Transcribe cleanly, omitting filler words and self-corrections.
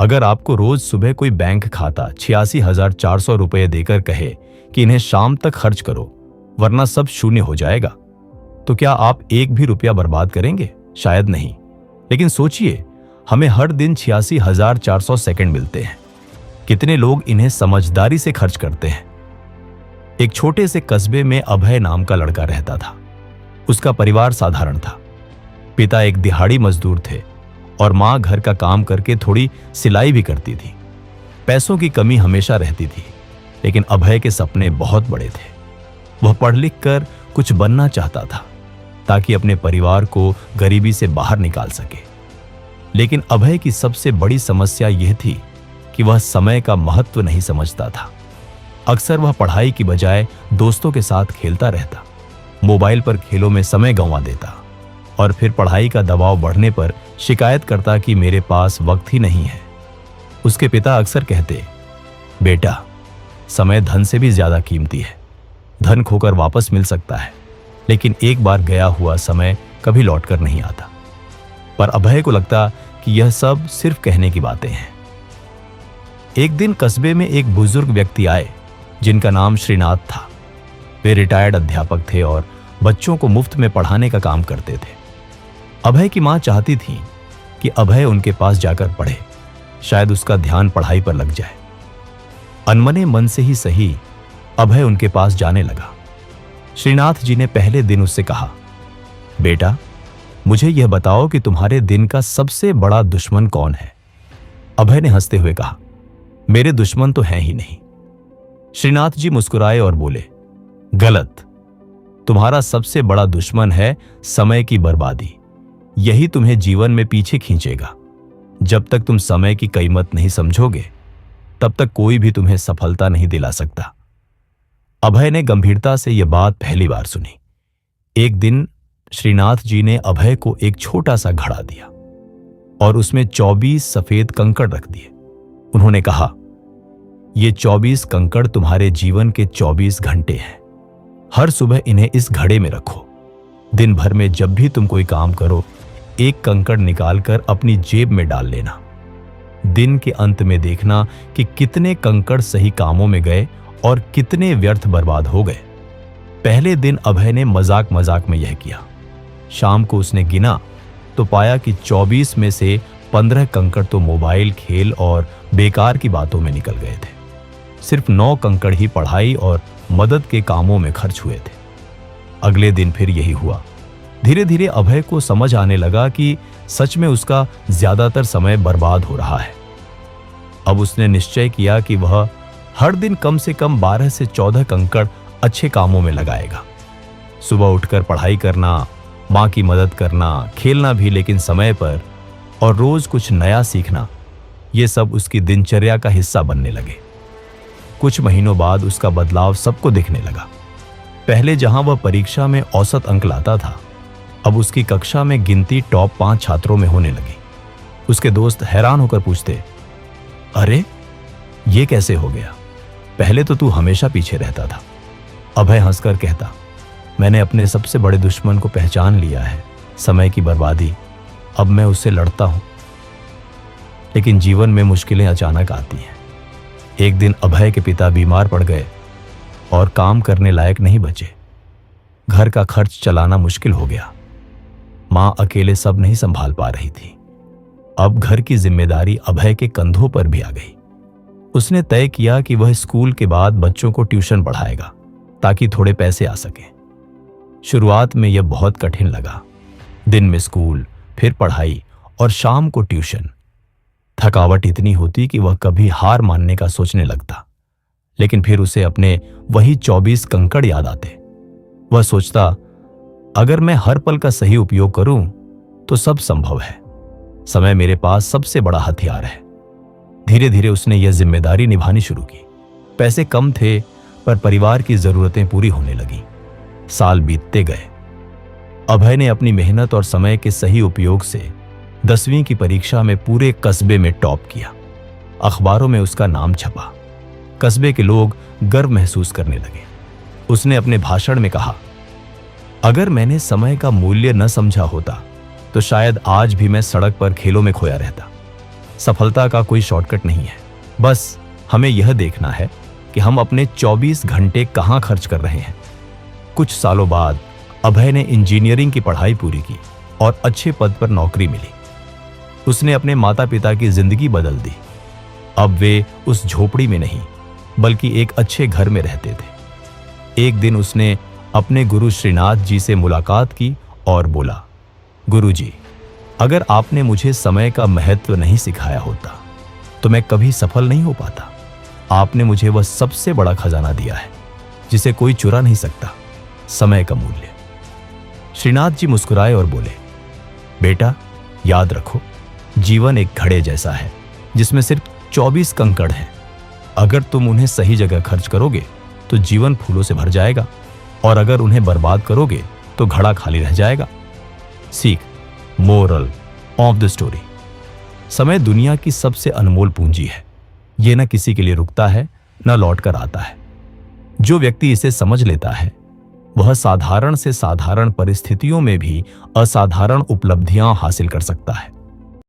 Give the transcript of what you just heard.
अगर आपको रोज सुबह कोई बैंक खाता 86,400 रुपये देकर कहे कि इन्हें शाम तक खर्च करो वरना सब शून्य हो जाएगा, तो क्या आप एक भी रुपया बर्बाद करेंगे? शायद नहीं। लेकिन सोचिए, हमें हर दिन 86,400 सेकंड मिलते हैं। कितने लोग इन्हें समझदारी से खर्च करते हैं? एक छोटे से कस्बे में अभय नाम का लड़का रहता था। उसका परिवार साधारण था। पिता एक दिहाड़ी मजदूर थे और मां घर का काम करके थोड़ी सिलाई भी करती थी। पैसों की कमी हमेशा रहती थी, लेकिन अभय के सपने बहुत बड़े थे। वह पढ़ लिख कर कुछ बनना चाहता था ताकि अपने परिवार को गरीबी से बाहर निकाल सके। लेकिन अभय की सबसे बड़ी समस्या यह थी कि वह समय का महत्व नहीं समझता था। अक्सर वह पढ़ाई की बजाय दोस्तों के साथ खेलता रहता, मोबाइल पर खेलों में समय गंवा देता और फिर पढ़ाई का दबाव बढ़ने पर शिकायत करता कि मेरे पास वक्त ही नहीं है। उसके पिता अक्सर कहते, बेटा, समय धन से भी ज्यादा कीमती है। धन खोकर वापस मिल सकता है, लेकिन एक बार गया हुआ समय कभी लौटकर नहीं आता। पर अभय को लगता कि यह सब सिर्फ कहने की बातें हैं। एक दिन कस्बे में एक बुजुर्ग व्यक्ति आए जिनका नाम श्रीनाथ था। वे रिटायर्ड अध्यापक थे और बच्चों को मुफ्त में पढ़ाने का काम करते थे। अभय की मां चाहती थी कि अभय उनके पास जाकर पढ़े, शायद उसका ध्यान पढ़ाई पर लग जाए। अनमने मन से ही सही, अभय उनके पास जाने लगा। श्रीनाथ जी ने पहले दिन उससे कहा, बेटा, मुझे यह बताओ कि तुम्हारे दिन का सबसे बड़ा दुश्मन कौन है? अभय ने हंसते हुए कहा, मेरे दुश्मन तो हैं ही नहीं। श्रीनाथ जी मुस्कुराए और बोले, गलत। तुम्हारा सबसे बड़ा दुश्मन है समय की बर्बादी। यही तुम्हें जीवन में पीछे खींचेगा। जब तक तुम समय की कीमत नहीं समझोगे, तब तक कोई भी तुम्हें सफलता नहीं दिला सकता। अभय ने गंभीरता से यह बात पहली बार सुनी। एक दिन श्रीनाथ जी ने अभय को एक छोटा सा घड़ा दिया और उसमें 24 सफेद कंकड़ रख दिए। उन्होंने कहा, ये 24 कंकड़ तुम्हारे जीवन के 24 घंटे हैं। हर सुबह इन्हें इस घड़े में रखो। दिन भर में जब भी तुम कोई काम करो, एक कंकड़ निकालकर अपनी जेब में डाल लेना। दिन के अंत में देखना कि कितने कंकड़ सही कामों में गए और कितने व्यर्थ बर्बाद हो गए। पहले दिन अभय ने मजाक मजाक में यह किया। शाम को उसने गिना तो पाया कि 24 में से 15 कंकड़ तो मोबाइल, खेल और बेकार की बातों में निकल गए थे। सिर्फ 9 कंकड़ ही पढ़ाई और मदद के कामों में खर्च हुए थे। अगले दिन फिर यही हुआ। धीरे धीरे अभय को समझ आने लगा कि सच में उसका ज्यादातर समय बर्बाद हो रहा है। अब उसने निश्चय किया कि वह हर दिन कम से कम 12 से 14 कंकड़ अच्छे कामों में लगाएगा। सुबह उठकर पढ़ाई करना, मां की मदद करना, खेलना भी लेकिन समय पर, और रोज कुछ नया सीखना, ये सब उसकी दिनचर्या का हिस्सा बनने लगे। कुछ महीनों बाद उसका बदलाव सबको दिखने लगा। पहले जहां वह परीक्षा में औसत अंक लाता था, अब उसकी कक्षा में गिनती टॉप 5 छात्रों में होने लगी। उसके दोस्त हैरान होकर पूछते, अरे ये कैसे हो गया? पहले तो तू हमेशा पीछे रहता था। अभय हंसकर कहता, मैंने अपने सबसे बड़े दुश्मन को पहचान लिया है, समय की बर्बादी। अब मैं उससे लड़ता हूं। लेकिन जीवन में मुश्किलें अचानक आती हैं। एक दिन अभय के पिता बीमार पड़ गए और काम करने लायक नहीं बचे। घर का खर्च चलाना मुश्किल हो गया। मां अकेले सब नहीं संभाल पा रही थी। अब घर की जिम्मेदारी अभय के कंधों पर भी आ गई। उसने तय किया कि वह स्कूल के बाद बच्चों को ट्यूशन पढ़ाएगा ताकि थोड़े पैसे आ सकें। शुरुआत में यह बहुत कठिन लगा। दिन में स्कूल, फिर पढ़ाई और शाम को ट्यूशन। थकावट इतनी होती कि वह कभी हार मानने का सोचने लगता। लेकिन फिर उसे अपने वही 24 कंकड़ याद आते। वह सोचता, अगर मैं हर पल का सही उपयोग करूं तो सब संभव है। समय मेरे पास सबसे बड़ा हथियार है। धीरे धीरे उसने यह जिम्मेदारी निभानी शुरू की। पैसे कम थे, पर परिवार की जरूरतें पूरी होने लगी। साल बीतते गए। अभय ने अपनी मेहनत और समय के सही उपयोग से 10वीं की परीक्षा में पूरे कस्बे में टॉप किया। अखबारों में उसका नाम छपा। कस्बे के लोग गर्व महसूस करने लगे। उसने अपने भाषण में कहा, अगर मैंने समय का मूल्य न समझा होता तो शायद आज भी मैं सड़क पर खेलों में खोया रहता। सफलता का कोई शॉर्टकट नहीं है। बस हमें यह देखना है कि हम अपने 24 घंटे कहाँ खर्च कर रहे हैं। कुछ सालों बाद अभय ने इंजीनियरिंग की पढ़ाई पूरी की और अच्छे पद पर नौकरी मिली। उसने अपने माता पिता की जिंदगी बदल दी। अब वे उस झोपड़ी में नहीं बल्कि एक अच्छे घर में रहते थे। एक दिन उसने अपने गुरु श्रीनाथ जी से मुलाकात की और बोला, गुरुजी, अगर आपने मुझे समय का महत्व नहीं सिखाया होता तो मैं कभी सफल नहीं हो पाता। आपने मुझे वह सबसे बड़ा खजाना दिया है जिसे कोई चुरा नहीं सकता, समय का मूल्य। श्रीनाथ जी मुस्कुराए और बोले, बेटा याद रखो, जीवन एक घड़े जैसा है जिसमें सिर्फ 24 कंकड़ हैं। अगर तुम उन्हें सही जगह खर्च करोगे तो जीवन फूलों से भर जाएगा, और अगर उन्हें बर्बाद करोगे तो घड़ा खाली रह जाएगा। सीख, मोरल ऑफ द स्टोरी, समय दुनिया की सबसे अनमोल पूंजी है। यह न किसी के लिए रुकता है न लौट कर आता है। जो व्यक्ति इसे समझ लेता है वह साधारण से साधारण परिस्थितियों में भी असाधारण उपलब्धियां हासिल कर सकता है।